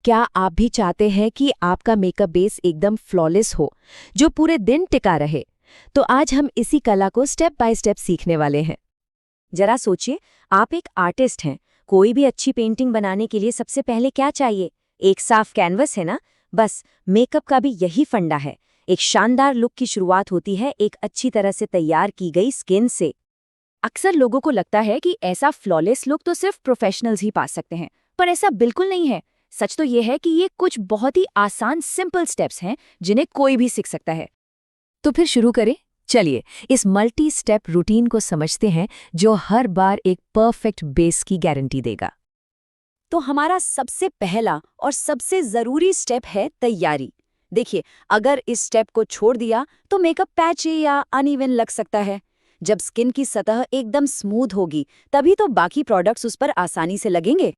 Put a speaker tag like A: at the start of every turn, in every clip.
A: क्या आप भी चाहते हैं कि आपका मेकअप बेस एकदम फ्लॉलेस हो, जो पूरे दिन टिका रहे? तो आज हम इसी कला को स्टेप बाय स्टेप सीखने वाले हैं।
B: जरा सोचिए, आप एक आर्टिस्ट हैं। कोई भी अच्छी पेंटिंग बनाने के लिए सबसे पहले क्या चाहिए? एक साफ कैनवस है ना? बस मेकअप का भी यही फंडा है। एक शानदार लुक की शुरुआत होती है एक अच्छी तरह से तैयार की गई स्किन से। अक्सर लोगों को लगता है कि ऐसा फ्लॉलेस लुक तो सिर्फ प्रोफेशनल्स ही पा सकते हैं, पर ऐसा बिल्कुल नहीं है। सच तो ये है कि ये कुछ बहुत ही आसान सिंपल स्टेप्स हैं जिन्हें कोई भी सीख सकता है।
A: तो फिर शुरू करें। चलिए इस मल्टी स्टेप रूटीन को समझते हैं, जो हर बार एक परफेक्ट बेस की गारंटी देगा।
B: तो हमारा सबसे पहला और सबसे जरूरी स्टेप है तैयारी। देखिए, अगर इस स्टेप को छोड़ दिया तो मेकअप पैची या अनइवन लग सकता है। जब स्किन की सतह एकदम स्मूथ होगी, तभी तो बाकी प्रोडक्ट्स उस पर आसानी से लगेंगे।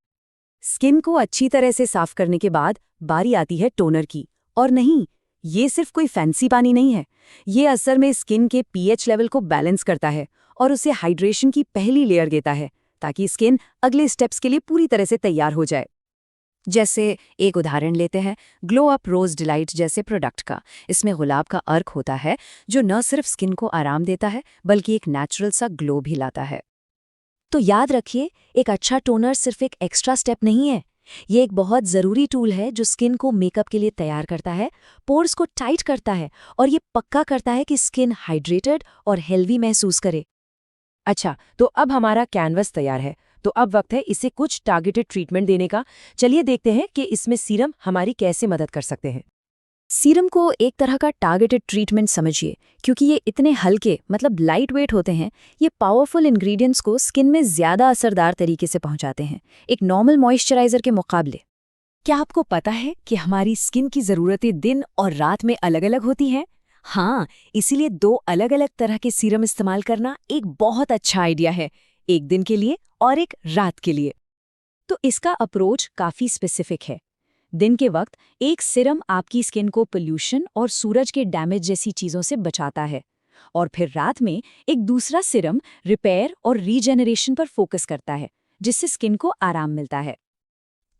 B: स्किन को अच्छी तरह से साफ करने के बाद बारी आती है टोनर की। और नहीं, ये सिर्फ कोई फैंसी पानी नहीं है। ये असल में स्किन के पीएच लेवल को बैलेंस करता है और उसे हाइड्रेशन की पहली लेयर देता है, ताकि स्किन अगले स्टेप्स के लिए पूरी तरह से तैयार हो जाए। जैसे एक उदाहरण लेते हैं ग्लो अप रोज डिलाइट जैसे प्रोडक्ट का। इसमें गुलाब का अर्क होता है, जो न सिर्फ स्किन को आराम देता है बल्कि एक नेचुरल सा ग्लो भी लाता है। तो याद रखिए, एक अच्छा टोनर सिर्फ एक एक्स्ट्रा स्टेप नहीं है। ये एक बहुत ज़रूरी टूल है जो स्किन को मेकअप के लिए तैयार करता है, पोर्स को टाइट करता है और ये पक्का करता है कि स्किन हाइड्रेटेड और हेल्दी महसूस करे।
A: अच्छा, तो अब हमारा कैनवस तैयार है, तो अब वक्त है इसे कुछ टारगेटेड ट्रीटमेंट देने का। चलिए देखते हैं कि इसमें सीरम हमारी कैसे मदद कर सकते हैं।
B: सीरम को एक तरह का टारगेटेड ट्रीटमेंट समझिए, क्योंकि ये इतने हल्के मतलब लाइट वेट होते हैं। ये पावरफुल इंग्रेडिएंट्स को स्किन में ज़्यादा असरदार तरीके से पहुंचाते हैं, एक नॉर्मल मॉइस्चराइजर के मुकाबले।
A: क्या आपको पता है कि हमारी स्किन की ज़रूरतें दिन और रात में अलग-अलग होती हैं? हाँ, इसीलिए 2 अलग-अलग तरह के सीरम इस्तेमाल करना एक बहुत अच्छा आइडिया है, एक दिन के लिए और एक रात के लिए।
B: तो इसका अप्रोच काफ़ी स्पेसिफिक है। दिन के वक्त एक सीरम आपकी स्किन को पोल्यूशन और सूरज के डैमेज जैसी चीज़ों से बचाता है, और फिर रात में एक दूसरा सीरम रिपेयर और रीजेनरेशन पर फोकस करता है, जिससे स्किन को आराम मिलता है।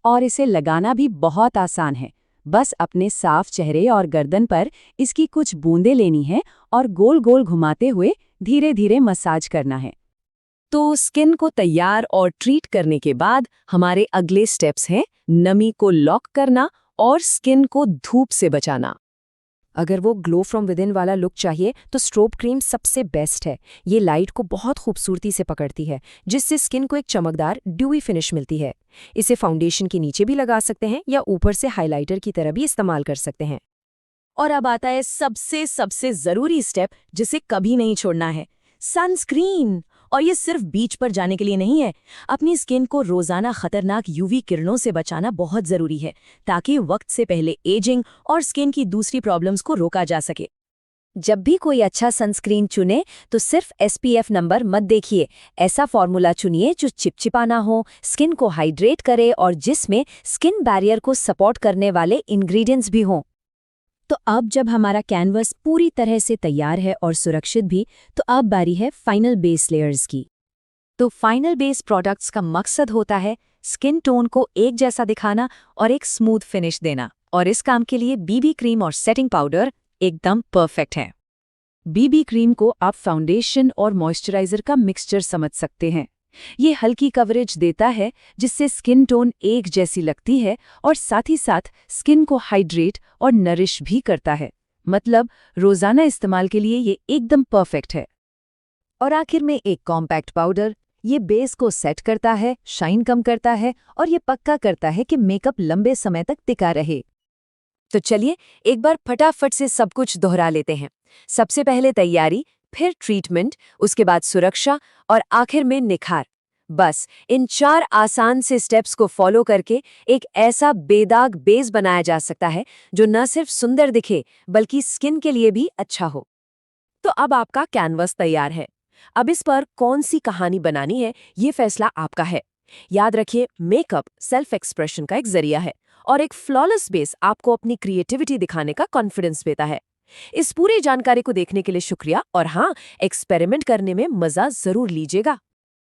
A: और इसे लगाना भी बहुत आसान है। बस अपने साफ चेहरे और गर्दन पर इसकी कुछ बूंदें लेनी है और गोल गोल घुमाते हुए धीरे धीरे मसाज करना है। तो स्किन को तैयार और ट्रीट करने के बाद हमारे अगले स्टेप्स हैं नमी को लॉक करना और स्किन को धूप से बचाना। अगर वो ग्लो फ्रॉम विदिन वाला लुक चाहिए तो स्ट्रोब क्रीम सबसे बेस्ट है। ये लाइट को बहुत खूबसूरती से पकड़ती है, जिससे स्किन को एक चमकदार ड्यूई फिनिश मिलती है। इसे फाउंडेशन के नीचे भी लगा सकते हैं या ऊपर से हाइलाइटर की तरह भी इस्तेमाल कर सकते हैं। और अब आता है सबसे सबसे ज़रूरी स्टेप, जिसे कभी नहीं छोड़ना है, सनस्क्रीन। और ये सिर्फ बीच पर जाने के लिए नहीं है। अपनी स्किन को रोजाना खतरनाक यूवी किरणों से बचाना बहुत जरूरी है, ताकि वक्त से पहले एजिंग और स्किन की दूसरी प्रॉब्लम्स को रोका जा सके।
B: जब भी कोई अच्छा सनस्क्रीन चुने तो सिर्फ एसपीएफ नंबर मत देखिए। ऐसा फॉर्मूला चुनिए जो चिपचिपा ना हो, स्किन को हाइड्रेट करे और जिसमें स्किन बैरियर को सपोर्ट करने वाले इंग्रेडिएंट्स भी हों। तो अब जब हमारा कैनवस पूरी तरह से तैयार है और सुरक्षित भी, तो अब बारी है फाइनल बेस लेयर्स की।
A: तो फाइनल बेस प्रोडक्ट्स का मकसद होता है स्किन टोन को एक जैसा दिखाना और एक स्मूथ फिनिश देना। और इस काम के लिए बीबी क्रीम और सेटिंग पाउडर एकदम परफेक्ट है। बीबी क्रीम को आप फाउंडेशन और मॉइस्चराइजर का मिक्सचर समझ सकते हैं। ये हल्की कवरेज देता है, जिससे स्किन टोन एक जैसी लगती है और साथ ही साथ स्किन को हाइड्रेट और नरिश भी करता है। मतलब रोजाना इस्तेमाल के लिए ये एकदम परफेक्ट है। और आखिर में एक कॉम्पैक्ट पाउडर, ये बेस को सेट करता है, शाइन कम करता है और ये पक्का करता है कि मेकअप लंबे समय तक टिका रहे। तो चलिए एक बार फटाफट से सब कुछ दोहरा लेते हैं। सबसे पहले तैयारी, फिर ट्रीटमेंट, उसके बाद सुरक्षा और आखिर में निखार। बस इन 4 आसान से स्टेप्स को फॉलो करके एक ऐसा बेदाग बेस बनाया जा सकता है जो न सिर्फ सुंदर दिखे बल्कि स्किन के लिए भी अच्छा हो। तो अब आपका कैनवस तैयार है। अब इस पर कौन सी कहानी बनानी है, ये फैसला आपका है। याद रखिए, मेकअप सेल्फ एक्सप्रेशन का एक जरिया है और एक फ्लॉलेस बेस आपको अपनी क्रिएटिविटी दिखाने का कॉन्फिडेंस देता है। इस पूरी जानकारी को देखने के लिए शुक्रिया, और हाँ, एक्सपेरिमेंट करने में मजा जरूर लीजिएगा।